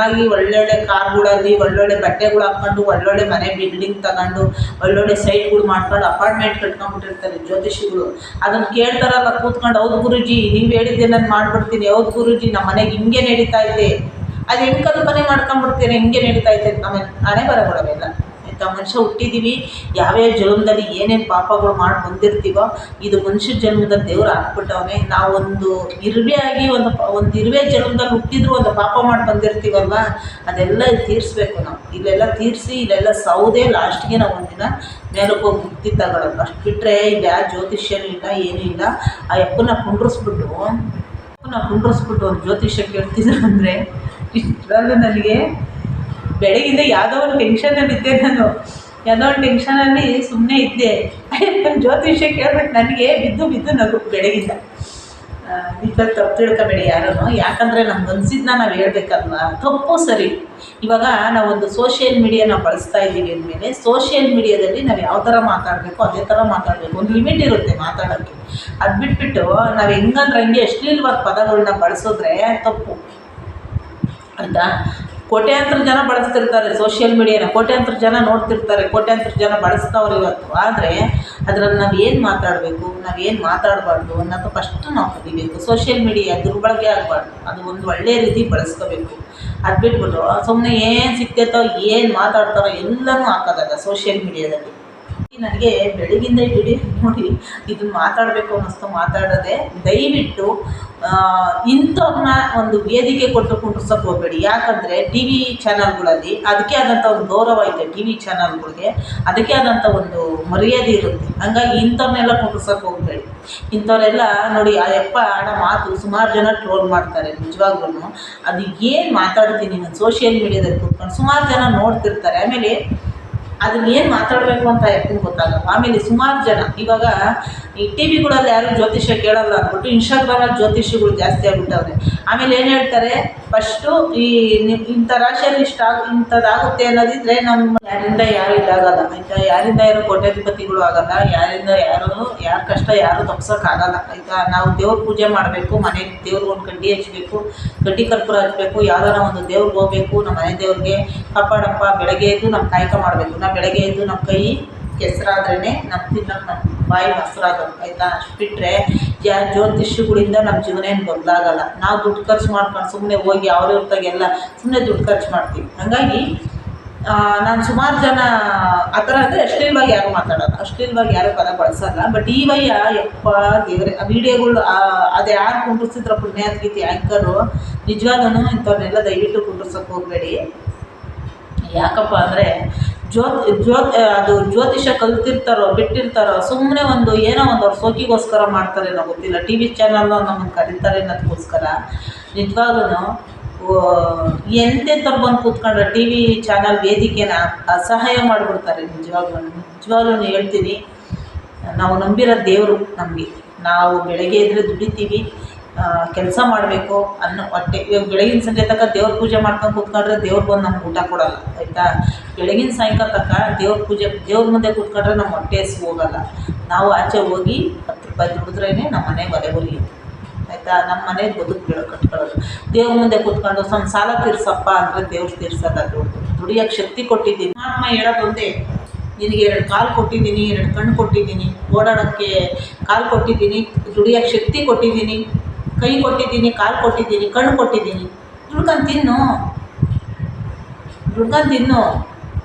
ಆಗಿ ಒಳ್ಳೊಳ್ಳೆ ಕಾರ್ಗಳಲ್ಲಿ ಒಳ್ಳೊಳ್ಳೆ ಬಟ್ಟೆಗಳು ಹಾಕ್ಕೊಂಡು ಒಳ್ಳೊಳ್ಳೆ ಮನೆ ಬಿಲ್ಡಿಂಗ್ ತಗೊಂಡು ಒಳ್ಳೊಳ್ಳೆ ಸೈಟ್ಗಳು ಮಾಡ್ಕೊಂಡು ಅಪಾರ್ಟ್ಮೆಂಟ್ ಕಟ್ಕೊಂಡ್ಬಿಟ್ಟಿರ್ತಾರೆ ಜ್ಯೋತಿಷಿಗಳು. ಅದನ್ನು ಕೇಳ್ತಾರಲ್ಲ ಕೂತ್ಕೊಂಡು, ಹೌದು ಗುರೂಜಿ ನೀವು ಹೇಳಿದ್ದೆ ನಾನು ಮಾಡ್ಬಿಡ್ತೀನಿ, ಹೌದು ಗುರೂಜಿ ನಮ್ಮ ಮನೆಗೆ ಹಿಂಗೆ ನಡೀತಾ ಇದೆ, ಅದು ಹೆಂಗೆ ಕಲ್ಪನೆ ಮಾಡ್ಕೊಂಡ್ಬಿಡ್ತೀನಿ, ಹಿಂಗೆ ನಡೀತಾ ಇದೆ ಅಂತ ಹಣೆ ಬರಗೊಡವೆಲ್ಲ ಆಯಿತಾ. ಮನುಷ್ಯ ಹುಟ್ಟಿದ್ದೀವಿ, ಯಾವ್ಯಾವ ಜನ್ಮದಲ್ಲಿ ಏನೇನು ಪಾಪಗಳು ಮಾಡಿ ಬಂದಿರ್ತೀವೋ ಇದು ಮನುಷ್ಯ ಜನ್ಮದಲ್ಲಿ ದೇವ್ರು ಹಾಕ್ಬಿಟ್ಟವನೇ. ನಾವೊಂದು ಇರುವೆ ಆಗಿ ಒಂದು ಇರುವೆ ಜನ್ಮದಲ್ಲಿ ಹುಟ್ಟಿದ್ರು ಒಂದು ಪಾಪ ಮಾಡಿ ಬಂದಿರ್ತೀವಲ್ವ, ಅದೆಲ್ಲ ತೀರಿಸ್ಬೇಕು ನಾವು. ಇಲ್ಲೆಲ್ಲ ತೀರಿಸಿ ಇಲ್ಲೆಲ್ಲ ಸೌದೆ ಲಾಸ್ಟ್ಗೆ ನಾವು ಒಂದಿನ ಮೇಲಕ್ಕೆ ಹೋಗಿ ಮುಕ್ತಿ ತಗೊಳ್ಳೋದು. ಅಷ್ಟು ಬಿಟ್ಟರೆ ಇಲ್ಲಿ ಯಾವ ಜ್ಯೋತಿಷ್ಯನೂ ಇಲ್ಲ, ಏನೂ ಇಲ್ಲ. ಆ ಯಪ್ಪನ ಕುಂಡ್ರಿಸ್ಬಿಟ್ಟು ಒಂದು ಜ್ಯೋತಿಷ್ಯ ಕೇಳ್ತಿದ್ರು ಅಂದರೆ ಇಷ್ಟರಲ್ಲೂ ನನಗೆ ಬೆಳಗಿಂದ ಯಾವುದೋ ಒಂದು ಟೆನ್ಷನಲ್ಲಿದ್ದೆ ನಾನು, ಯಾವುದೋ ಒಂದು ಟೆನ್ಷನಲ್ಲಿ ಸುಮ್ಮನೆ ಇದ್ದೆ. ನನ್ನ ಜ್ಯೋತಿಷ್ಯ ಕೇಳ್ಬಿಟ್ಟು ನನಗೆ ಬಿದ್ದು ನಗು ಬೆಳಗಿಂದ. ಈಗ ತಪ್ಪು ತಿಳ್ಕೊಬೇಡಿ ಯಾರೂ, ಯಾಕಂದರೆ ನಮ್ಗೆ ಅನಿಸಿದ್ನ ನಾವು ಹೇಳ್ಬೇಕಲ್ವ, ತಪ್ಪು ಸರಿ. ಇವಾಗ ನಾವೊಂದು ಸೋಷಿಯಲ್ ಮೀಡಿಯಾನ ಬಳಸ್ತಾ ಇದ್ದೀವಿ ಅಂದಮೇಲೆ ಸೋಷಿಯಲ್ ಮೀಡಿಯಾದಲ್ಲಿ ನಾವು ಯಾವ ಥರ ಮಾತಾಡಬೇಕು ಅದೇ ಥರ ಮಾತಾಡಬೇಕು. ಒಂದು ಲಿಮಿಟ್ ಇರುತ್ತೆ ಮಾತಾಡೋಕ್ಕೆ. ಅದು ಬಿಟ್ಬಿಟ್ಟು ನಾವು ಹೆಂಗಂದ್ರೆ ಹಂಗೆ ಅಶ್ಲೀಲವಾದ ಪದಗಳನ್ನ ಬಳಸಿದ್ರೆ ತಪ್ಪು ಆಯಿತಾ. ಕೋಟ್ಯಾಂತರ ಜನ ಬಳಸ್ತಿರ್ತಾರೆ ಸೋಷಿಯಲ್ ಮೀಡಿಯಾನ, ಕೋಟ್ಯಾಂತರ ಜನ ನೋಡ್ತಿರ್ತಾರೆ, ಕೋಟ್ಯಾಂತರ ಜನ ಬಳಸ್ತಾವ್ರು ಇವತ್ತು. ಆದರೆ ಅದರಲ್ಲಿ ನಾವು ಏನು ಮಾತಾಡಬೇಕು, ನಾವು ಏನು ಮಾತಾಡಬಾರ್ದು ಅನ್ನೋದು ಫಸ್ಟ್ ನಾವು ಕಲಿಬೇಕು. ಸೋಷಿಯಲ್ ಮೀಡಿಯಾ ದುರ್ಬಳಕೆ ಆಗಬಾರ್ದು, ಅದು ಒಂದು ಒಳ್ಳೆಯ ರೀತಿ ಬಳಸ್ಕೋಬೇಕು. ಅದು ಬಿಟ್ಬಿಟ್ಟು ಸುಮ್ಮನೆ ಏನು ಸಿಗ್ತೈತೋ ಏನು ಮಾತಾಡ್ತಾರೋ ಎಲ್ಲನೂ ಹಾಕೋದಲ್ಲ ಸೋಷಿಯಲ್ ಮೀಡಿಯಾದಲ್ಲಿ. ನನಗೆ ಬೆಳಗಿಂದ ವಿಡಿಯೋ ನೋಡಿ ಇದನ್ನು ಮಾತಾಡಬೇಕು ಅನ್ನಿಸ್ತು, ಮಾತಾಡೋದೆ. ದಯವಿಟ್ಟು ಇಂಥವ್ರನ್ನ ಒಂದು ವೇದಿಕೆ ಕೊಟ್ಟು ಕುಂಡ್ರಸೋಕೆ ಹೋಗಬೇಡಿ. ಯಾಕಂದರೆ ಟಿ ವಿ ಚಾನಲ್ಗಳಲ್ಲಿ ಅದಕ್ಕೆ ಆದಂಥ ಒಂದು ಗೌರವ ಇದೆ, ಟಿ ವಿ ಚಾನಲ್ಗಳಿಗೆ ಅದಕ್ಕೆ ಆದಂಥ ಒಂದು ಮರ್ಯಾದೆ ಇರುತ್ತೆ. ಹಂಗಾಗಿ ಇಂಥವ್ರನ್ನೆಲ್ಲ ಕುಂಡ್ರಸೋಕೆ ಹೋಗಬೇಡಿ. ಇಂಥವರೆಲ್ಲ ನೋಡಿ ಆ ಯಪ್ಪ ಆಡೋ ಮಾತು ಸುಮಾರು ಜನ ಟ್ರೋಲ್ ಮಾಡ್ತಾರೆ ನಿಜವಾಗ್ಲೂ. ಅದು ಏನು ಮಾತಾಡ್ತೀನಿ ನಾನು ಸೋಷಿಯಲ್ ಮೀಡಿಯಾದಲ್ಲಿ ಕೂತ್ಕೊಂಡು ಸುಮಾರು ಜನ ನೋಡ್ತಿರ್ತಾರೆ. ಆಮೇಲೆ ಅದನ್ನ ಏನು ಮಾತಾಡಬೇಕು ಅಂತ ಯಾಕೆ ಗೊತ್ತಾಗಲ್ಲ. ಆಮೇಲೆ ಸುಮಾರು ಜನ ಇವಾಗ ಈ ಟಿ ವಿಗಳಲ್ಲಿ ಯಾರು ಜ್ಯೋತಿಷ್ಯ ಕೇಳಲ್ಲ ಅಂದ್ಬಿಟ್ಟು ಇನ್ಸ್ಟಾಗ್ರಾಮಲ್ಲಿ ಜ್ಯೋತಿಷಿಗಳು ಜಾಸ್ತಿ ಆಗಿಬಿಟ್ಟವ್ರೆ. ಆಮೇಲೆ ಏನು ಹೇಳ್ತಾರೆ, ಫಸ್ಟು ಈ ಇಂಥ ರಾಶಿಯಲ್ಲಿ ಇಂಥದ್ದಾಗುತ್ತೆ ಅನ್ನೋದಿದ್ರೆ ನಮ್ಮ ಯಾರಿಂದ ಯಾರು ಇದಾಗಲ್ಲ ಆಯಿತಾ. ಯಾರಿಂದ ಯಾರು ಕೋಟ್ಯಾಧಿಪತಿಗಳು ಆಗಲ್ಲ, ಯಾರ ಕಷ್ಟ ಯಾರು ತಪ್ಸೋಕ್ಕಾಗಲ್ಲ ಆಯಿತಾ. ನಾವು ದೇವ್ರ ಪೂಜೆ ಮಾಡಬೇಕು, ಮನೆಗೆ ದೇವ್ರಿಗೆ ಒಂದು ಕಡ್ಡಿ ಹಚ್ಚಬೇಕು, ಕಡ್ಡಿ ಕರ್ಪೂರ ಹಚ್ಚಬೇಕು, ಯಾವ್ದಾರ ಒಂದು ದೇವ್ರಿಗೆ ಹೋಗ್ಬೇಕು, ನಮ್ಮ ಮನೆ ದೇವ್ರಿಗೆ ಕಾಪಾಡಪ್ಪ. ಬೆಳಗ್ಗೆ ಎದ್ದು ನಮ್ಮ ಕಾಯಕ ಮಾಡಬೇಕು. ನಾವು ಬೆಳಗ್ಗೆ ಎದ್ದು ನಮ್ಮ ಕೈ ಕೆಸರಾದ್ರೇ ನಮ್ಮ ತಿನ್ನೋಕೆ ನಮ್ಮ ಬಾಯಿ ಮೊಸರಾಗೋದು ಆಯಿತಾ. ಅಷ್ಟು ಬಿಟ್ಟರೆ ಯಾರು ಜ್ಯೋತಿಷ್ಯಗಳಿಂದ ನಮ್ಮ ಜೀವನ ಏನು ಬದಲಾಗಲ್ಲ. ನಾವು ದುಡ್ಡು ಖರ್ಚು ಮಾಡ್ಕೊಂಡು ಸುಮ್ಮನೆ ಹೋಗಿ ಅವ್ರವ್ರತಾಗೆಲ್ಲ ಸುಮ್ಮನೆ ದುಡ್ಡು ಖರ್ಚು ಮಾಡ್ತೀವಿ. ಹಾಗಾಗಿ ನಾನು ಸುಮಾರು ಜನ ಆ ಥರ ಅಂದರೆ ಅಶ್ಲೀಲವಾಗಿ ಯಾರು ಮಾತಾಡೋಲ್ಲ, ಅಶ್ಲೀಲವಾಗಿ ಯಾರು ಪದ ಬಳಸಲ್ಲ. ಬಟ್ ಈ ವಯ್ಯ ಯಪ್ಪ ದೇವರೇ ಆ ವಿಡಿಯೋಗಳು ಅದು ಯಾರು ಕುಂಡ್ರಿಸಿದ್ರ ಪುಣ್ಯಾತ್ಗೀತಿ ಆ್ಯಂಕರು ನಿಜವಾಗ್ಲೂ ಇಂಥವ್ರನ್ನೆಲ್ಲ ದಯವಿಟ್ಟು ಕುಂಡ್ರಿಸೋಕೆ ಹೋಗಬೇಡಿ. ಯಾಕಪ್ಪ ಅಂದರೆ ಅದು ಜ್ಯೋತಿಷ್ಯ ಕಲ್ತಿರ್ತಾರೋ ಬಿಟ್ಟಿರ್ತಾರೋ ಸುಮ್ಮನೆ ಏನೋ ಒಂದು ಅವ್ರ ಸೋಕಿಗೋಸ್ಕರ ಮಾಡ್ತಾರೆ ನಾವು ಗೊತ್ತಿಲ್ಲ. ಟಿ ವಿ ಚಾನಲ್ನ ನಮ್ಮನ್ನು ಕರೀತಾರೆ ಅನ್ನೋದಕ್ಕೋಸ್ಕರ ನಿಜವಾಗ್ಲೂ ಎಂತೆಂಥವ್ರು ಬಂದು ಕೂತ್ಕೊಂಡ್ರೆ ಟಿ ವಿ ಚಾನಲ್ ವೇದಿಕೆನ ಅಸಹಾಯ ಮಾಡಿಬಿಡ್ತಾರೆ. ನಿಜವಾಗ್ಲೂ ಹೇಳ್ತೀನಿ, ನಾವು ನಂಬಿರೋ ದೇವರು ನಮಗೆ. ನಾವು ಬೆಳಗ್ಗೆ ಎದ್ರೆ ದುಡಿತೀವಿ, ಕೆಲಸ ಮಾಡಬೇಕು ಅನ್ನೋ ಹೊಟ್ಟೆ. ಇವಾಗ ಬೆಳಗಿನ ಸಂಜೆ ತನಕ ದೇವ್ರ ಪೂಜೆ ಮಾಡ್ಕೊಂಡು ಕೂತ್ಕೊಂಡ್ರೆ ದೇವ್ರು ಬಂದು ನಮ್ಗೆ ಊಟ ಕೊಡೋಲ್ಲ ಆಯಿತಾ. ಬೆಳಗಿನ ಸಾಯಂಕಾಲ ತನಕ ದೇವ್ರ ಮುಂದೆ ಕೂತ್ಕೊಂಡ್ರೆ ನಮ್ಮ ಹೊಟ್ಟೆ ಹಸಿವು ಹೋಗೋಲ್ಲ. ನಾವು ಆಚೆ ಹೋಗಿ 10 ರೂಪಾಯಿ ದುಡಿದ್ರೇ ನಮ್ಮ ಮನೆಗೆ ಒಲೆ ಹೊಲಿಯುತ್ತೆ ಆಯಿತಾ. ನಮ್ಮ ಮನೆಗೆ ಬದುಕು ಕಟ್ಕೊಳ್ಳೋದು. ದೇವ್ರ ಮುಂದೆ ಕೂತ್ಕೊಂಡು ಸ್ವಲ್ಪ ಸಾಲ ತೀರ್ಸಪ್ಪ ಅಂದರೆ ದೇವ್ರು ತೀರ್ಸಲ್ಲ. ದುಡಿಯೋಕ್ಕೆ ಶಕ್ತಿ ಕೊಟ್ಟಿದ್ದೀನಿ. ಮಹಾತ್ಮ ಹೇಳೋದೊಂದೇ, ನಿನಗೆ 2 ಕಾಲು ಕೊಟ್ಟಿದ್ದೀನಿ, 2 ಕಣ್ಣು ಕೊಟ್ಟಿದ್ದೀನಿ, ಓಡಾಡೋಕ್ಕೆ ಕಾಲು ಕೊಟ್ಟಿದ್ದೀನಿ, ದುಡಿಯೋಕ್ಕೆ ಶಕ್ತಿ ಕೊಟ್ಟಿದ್ದೀನಿ, ಕೈ ಕೊಟ್ಟಿದ್ದೀನಿ, ಕಾಲು ಕೊಟ್ಟಿದ್ದೀನಿ, ಕಣ್ಣು ಕೊಟ್ಟಿದ್ದೀನಿ. ದುಡ್ಕೊಂಡು ತಿನ್ನು.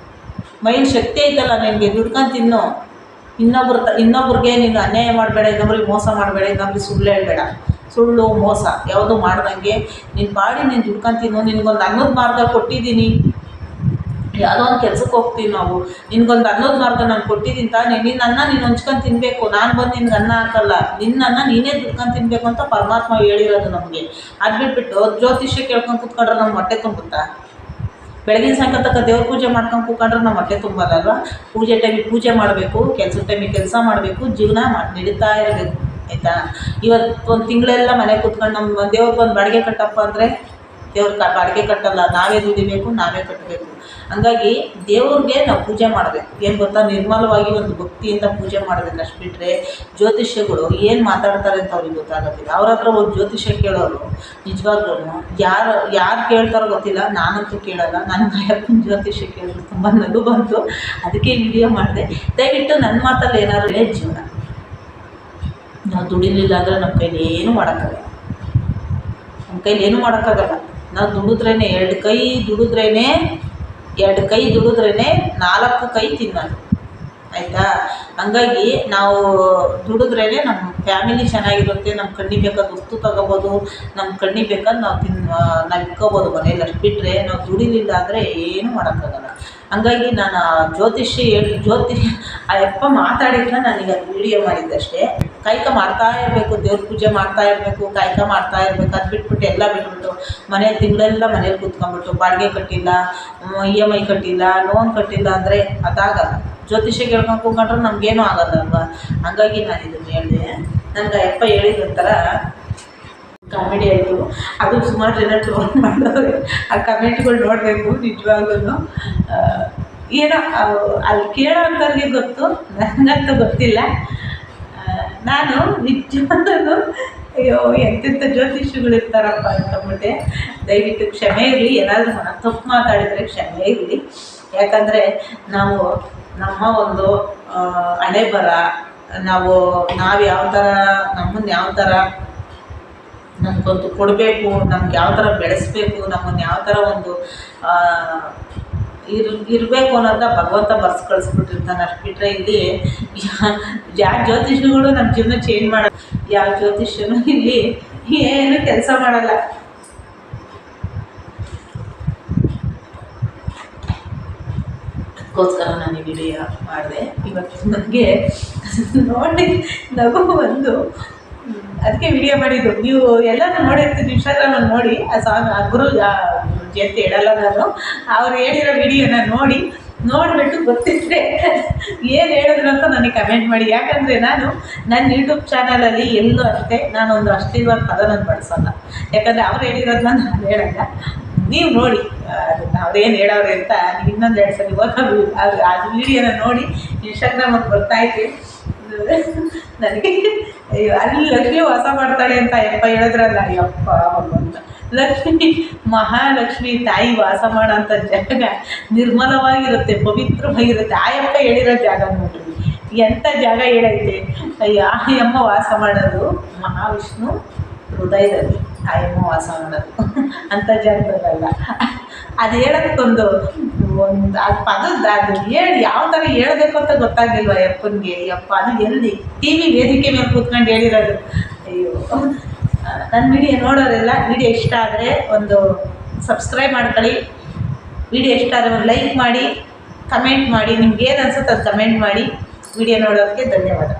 ಮೈಂಡ್ ಶಕ್ತಿ ಐತಲ್ಲ ನಿನಗೆ, ದುಡ್ಕೊಂಡು ತಿನ್ನು. ಇನ್ನೊಬ್ರಿಗೆ ನೀನು ಅನ್ಯಾಯ ಮಾಡಬೇಡ, ಇನ್ನೊಬ್ರಿಗೆ ಮೋಸ ಮಾಡಬೇಡ, ಇನ್ನೊಬ್ರಿಗೆ ಸುಳ್ಳು ಹೇಳಬೇಡ. ಸುಳ್ಳು ಮೋಸ ಯಾವುದೂ ಮಾಡ್ದಂಗೆ ನೀನು ಪಾಡಿ ನೀನು ದುಡ್ಕೊಂಡು ತಿನ್ನು. ನಿನಗೊಂದು ಅನ್ನದ ಮಾರ್ಗ ಕೊಟ್ಟಿದ್ದೀನಿ, ಯಾವುದೋ ಒಂದು ಕೆಲ್ಸಕ್ಕೆ ಹೋಗ್ತೀವಿ ನಾವು, ನಿನ್ಗೊಂದು ಅನ್ನೋದು ಮಾರ್ಗ ನಾನು ಕೊಟ್ಟಿದ್ದೀನಿ ತಾನೇ, ನಿನ್ನ ಅನ್ನ ನೀನು ಹಂಚ್ಕೊಂಡು ತಿನ್ನಬೇಕು, ನಾನು ಬಂದು ನಿನ್ಗೆ ಅನ್ನ ಹಾಕಲ್ಲ, ನಿನ್ನ ಅನ್ನ ನೀನೇ ದುಡ್ಕೊಂಡು ತಿನ್ನಬೇಕು ಅಂತ ಪರಮಾತ್ಮ ಹೇಳಿರೋದು ನಮಗೆ. ಅದು ಬಿಟ್ಬಿಟ್ಟು ಜ್ಯೋತಿಷ್ಯ ಕೇಳ್ಕೊಂಡು ಕೂತ್ಕೊಂಡ್ರೆ ನಮ್ಮ ಹೊಟ್ಟೆ ತುಂಬುತ್ತಾ? ಬೆಳಗಿನ ಸಾಯಂಕಾಲ ತನಕ ದೇವ್ರ ಪೂಜೆ ಮಾಡ್ಕೊಂಡು ಕೂತ್ಕೊಂಡ್ರೆ ನಮ್ಮ ಹೊಟ್ಟೆ ತುಂಬಲ್ಲಲ್ವ? ಪೂಜೆ ಟೈಮಿಗೆ ಪೂಜೆ ಮಾಡಬೇಕು, ಕೆಲಸದ ಟೈಮಿಗೆ ಕೆಲಸ ಮಾಡಬೇಕು, ಜೀವನ ನಡೀತಾ ಇರಬೇಕು, ಆಯಿತಾ? ಇವತ್ತು ಒಂದು ತಿಂಗಳೆಲ್ಲ ಮನೆಗೆ ಕೂತ್ಕೊಂಡು ನಮ್ಮ ದೇವ್ರಿಗೆ ಬಂದು ಬಾಡಿಗೆ ಕಟ್ಟಪ್ಪ ಅಂದರೆ ದೇವ್ರ ಬಾಡಿಗೆ ಕಟ್ಟಲ್ಲ, ನಾವೇ ದುಡಿಬೇಕು, ನಾವೇ ಕಟ್ಟಬೇಕು. ಹಂಗಾಗಿ ದೇವ್ರಿಗೆ ನಾವು ಪೂಜೆ ಮಾಡಬೇಕು. ಏನು ಗೊತ್ತಾ, ನಿರ್ಮಲವಾಗಿ ಒಂದು ಭಕ್ತಿಯಿಂದ ಪೂಜೆ ಮಾಡಬೇಕು. ಅಷ್ಟು ಬಿಟ್ಟರೆ ಜ್ಯೋತಿಷ್ಯಗಳು ಏನು ಮಾತಾಡ್ತಾರೆ ಅಂತ ಅವ್ರಿಗೆ ಗೊತ್ತಾಗೋದಿಲ್ಲ. ಅವ್ರ ಹತ್ರ ಹೋಗಿ ಜ್ಯೋತಿಷ್ಯ ಕೇಳೋರು ನಿಜವಾಗ್ಲೂ ಯಾರು ಕೇಳ್ತಾರೋ ಗೊತ್ತಿಲ್ಲ, ನಾನಂತೂ ಕೇಳಲ್ಲ. ನನಗೆ ಅಯ್ಯಪ್ಪನ ಜ್ಯೋತಿಷ್ಯ ಕೇಳಿದ್ರು ತುಂಬ ನಗು ಬಂತು, ಅದಕ್ಕೆ ವಿಡಿಯೋ ಮಾಡಿದೆ. ದಯವಿಟ್ಟು ನನ್ನ ಮಾತಲ್ಲಿ ಏನಾದ್ರು ಹೇಳಿ, ಜೀವನ ನಾವು ದುಡಿಲಿಲ್ಲ ಅಂದರೆ ನಮ್ಮ ಕೈಲಿ ಏನೂ ಮಾಡೋಕ್ಕಾಗಲ್ಲ. ನಾವು ದುಡಿದ್ರೇ ಎರಡು ಕೈ ದುಡಿದ್ರೇ 4 ಕೈ ತಿನ್ನೋದು, ಆಯಿತಾ? ಹಂಗಾಗಿ ನಾವು ದುಡಿದ್ರೇ ನಮ್ಮ ಫ್ಯಾಮಿಲಿ ಚೆನ್ನಾಗಿರುತ್ತೆ, ನಮ್ಮ ಕಣ್ಣಿಗೆ ಬೇಕಾದ ವಸ್ತು ತೊಗೋಬೋದು, ನಮ್ಮ ಕಣ್ಣಿಗೆ ಬೇಕಾದ ನಾವು ಇಟ್ಕೋಬೋದು ಮನೇಲಿ. ಅಷ್ಟು ಬಿಟ್ಟರೆ ನಾವು ದುಡಿಲಿಲ್ಲ ಅಂದರೆ ಏನೂ ಮಾಡೋಕ್ಕಾಗಲ್ಲ. ಹಂಗಾಗಿ ನಾನು ಜ್ಯೋತಿಷ್ಯ ಆ ಯಪ್ಪ ಮಾತಾಡಿದ್ರೆ ನನಗೆ ಅದು ವೀಡಿಯೋ ಮಾಡಿದ್ದಷ್ಟೇ. ಕಾಯ್ಕ ಮಾಡ್ತಾ ಇರಬೇಕು, ದೇವ್ರ ಪೂಜೆ ಮಾಡ್ತಾ ಇರಬೇಕು, ಕಾಯ್ಕ ಮಾಡ್ತಾ ಇರಬೇಕು. ಅದು ಬಿಟ್ಬಿಟ್ಟು ಎಲ್ಲ ಬಿಟ್ಬಿಟ್ಟು ಮನೇಲಿ ತಿಂಗಳೆಲ್ಲ ಮನೇಲಿ ಕೂತ್ಕೊಂಡ್ಬಿಟ್ಟು ಬಾಡಿಗೆ ಕಟ್ಟಿಲ್ಲ, EMI ಕಟ್ಟಿಲ್ಲ, ಲೋನ್ ಕಟ್ಟಿಲ್ಲ ಅಂದರೆ ಅದಾಗಲ್ಲ. ಜ್ಯೋತಿಷ್ಯ ಕೇಳ್ಕೊಂಡು ಕೂತ್ಕೊಂಡ್ರೆ ನಮಗೇನೂ ಆಗೋಲ್ಲ ಅಲ್ವಾ? ಹಂಗಾಗಿ ನಾನು ಇದನ್ನು ಹೇಳಿದೆ. ನನಗೆ ಆ ಯಪ್ಪ ಹೇಳಿದಂತರ ಕಾಮಿಡಿ ಆಯಿತು. ಅದು ಸುಮಾರು ಜನ ಟ್ರೋಲ್ ಮಾಡೋರು, ಆ ಕಮೆಂಟ್ಗಳು ನೋಡಬೇಕು. ನಿಜವಾಗ್ಲೂ ಏನೋ ಅಲ್ಲಿ ಕೇಳೋ ಅಂಥವ್ರಿಗೆ ಗೊತ್ತು, ನನಗಂತೂ ಗೊತ್ತಿಲ್ಲ. ನಾನು ನಿಜವಾಗ್ಲೂ ಅಯ್ಯೋ ಎಂತೆಂಥ ಜ್ಯೋತಿಷ್ಯಗಳಿರ್ತಾರಪ್ಪ ಅಂತಂದ್ಬಿಟ್ಟೆ. ದಯವಿಟ್ಟು ಕ್ಷಮೆ ಇರಲಿ, ಏನಾದರೂ ತಪ್ಪು ಮಾತಾಡಿದರೆ ಕ್ಷಮೆ ಇರಲಿ. ಯಾಕಂದರೆ ನಾವು ನಮ್ಮ ಒಂದು ಹಣೆ ಬರ, ನಾವು ಯಾವ ಥರ ನಮ್ಮನ್ನು ಯಾವ ಥರ ನಮಗೊಂದು ಕೊಡಬೇಕು, ನಮ್ಗೆ ಯಾವ ಥರ ಬೆಳೆಸಬೇಕು, ನಮ್ಮನ್ನು ಯಾವ ಥರ ಒಂದು ಇರಬೇಕು ಅನ್ನೋದ ಭಗವಂತ ಬರ್ಸಿ ಕಳಿಸ್ಬಿಟ್ಟಿರ್ತಾನೆ. ಅಷ್ಟು ಬಿಟ್ಟರೆ ಇಲ್ಲಿ ಯಾವ ಜ್ಯೋತಿಷ್ಯಗಳು ನಮ್ಮ ಜೀವನ ಚೇಂಜ್ ಮಾಡಲ್ಲ, ಯಾವ ಜ್ಯೋತಿಷ್ಯನೂ ಇಲ್ಲಿ ಏನು ಕೆಲಸ ಮಾಡಲ್ಲ. ಅದಕ್ಕೋಸ್ಕರ ನಾನು ಈ ವಿಡಿಯೋ ಮಾಡಿದೆ. ಇವತ್ತು ನನಗೆ ನೋಡಿ ನಗು ಒಂದು, ಅದಕ್ಕೆ ವಿಡಿಯೋ ಮಾಡಿದ್ದು. ನೀವು ಎಲ್ಲನೂ ನೋಡಿರ್ತೀರಿ, ಇನ್ಸ್ಟಾಗ್ರಾಮಲ್ಲಿ ನೋಡಿ. ಆ ಗುರು ಜಯಂತಿ ಹೇಳಲ್ಲ ನಾನು, ಅವ್ರು ಹೇಳಿರೋ ವಿಡಿಯೋನ ನೋಡಿಬಿಟ್ಟು ಗೊತ್ತಿದ್ದರೆ ಏನು ಹೇಳಿದ್ರು ಅಂತ ನನಗೆ ಕಮೆಂಟ್ ಮಾಡಿ. ಯಾಕಂದರೆ ನಾನು ನನ್ನ ಯೂಟ್ಯೂಬ್ ಚಾನಲಲ್ಲಿ ಎಲ್ಲೂ ಅಷ್ಟೇ ನಾನೊಂದು ಅಶ್ಲೀಲವಾದ ಪದ ನಾನು ಬಳಸಲ್ಲ. ಯಾಕಂದರೆ ಅವ್ರು ಹೇಳಿರೋದನ್ನ ನಾನು ಹೇಳಲ್ಲ. ನೀವು ನೋಡಿ ಅವ್ರೇನು ಹೇಳೋರು ಅಂತ ನೀವು ಇನ್ನೊಂದು 2 ಸಲ ಹೋಗಿ ಆ ವಿಡಿಯೋನ ನೋಡಿ. ಇನ್ಸ್ಟಾಗ್ರಾಮಲ್ಲಿ ಬರ್ತಾಯಿದೆ ನನಗೆ. ಅಯ್ಯೋ, ಅಲ್ಲಿ ಲಕ್ಷ್ಮಿ ವಾಸ ಮಾಡ್ತಾಳೆ ಅಂತ ಯಪ್ಪ ಹೇಳಿದ್ರಲ್ಲ, ಯಪ್ಪ ಅಂತ. ಲಕ್ಷ್ಮಿ, ಮಹಾಲಕ್ಷ್ಮಿ ತಾಯಿ ವಾಸ ಮಾಡೋಂಥ ಜಾಗ ನಿರ್ಮಲವಾಗಿರುತ್ತೆ, ಪವಿತ್ರವಾಗಿರುತ್ತೆ. ಆ ಯಪ್ಪ ಹೇಳಿರೋ ಜಾಗ ನೋಡ್ರಿ, ಎಂಥ ಜಾಗ ಹೇಳೈತೆ. ಆ ಯಮ್ಮ ವಾಸ ಮಾಡೋದು ಮಹಾವಿಷ್ಣು ಹೃದಯದಲ್ಲಿ, ಆ ಯಮ್ಮ ವಾಸ ಮಾಡೋದು ಅಂಥ ಜಾಗದಲ್ಲ. ಅದು ಹೇಳೋದಕ್ಕೊಂದು ಅದು ಪದದ ಅದು ಯಾವ ಥರ ಹೇಳಬೇಕು ಅಂತ ಗೊತ್ತಾಗಿಲ್ವ ಯಪ್ಪನಿಗೆ. ಯಪ್ಪ ಅದು ಎಲ್ಲಿ TV ವೇದಿಕೆ ಮೇಲೆ ಕೂತ್ಕೊಂಡು ಹೇಳಿರೋದು. ಅಯ್ಯೋ, ನನ್ನ ವಿಡಿಯೋ ನೋಡೋರೆಲ್ಲ ವಿಡಿಯೋ ಇಷ್ಟ ಆದರೆ ಒಂದು ಸಬ್ಸ್ಕ್ರೈಬ್ ಮಾಡ್ಕೊಳ್ಳಿ. ವಿಡಿಯೋ ಇಷ್ಟ ಆದರೆ ಒಂದು ಲೈಕ್ ಮಾಡಿ, ಕಮೆಂಟ್ ಮಾಡಿ. ನಿಮ್ಗೆ ಏನು ಅನ್ಸುತ್ತೆ ಅದು ಕಮೆಂಟ್ ಮಾಡಿ. ವಿಡಿಯೋ ನೋಡೋದಕ್ಕೆ ಧನ್ಯವಾದ.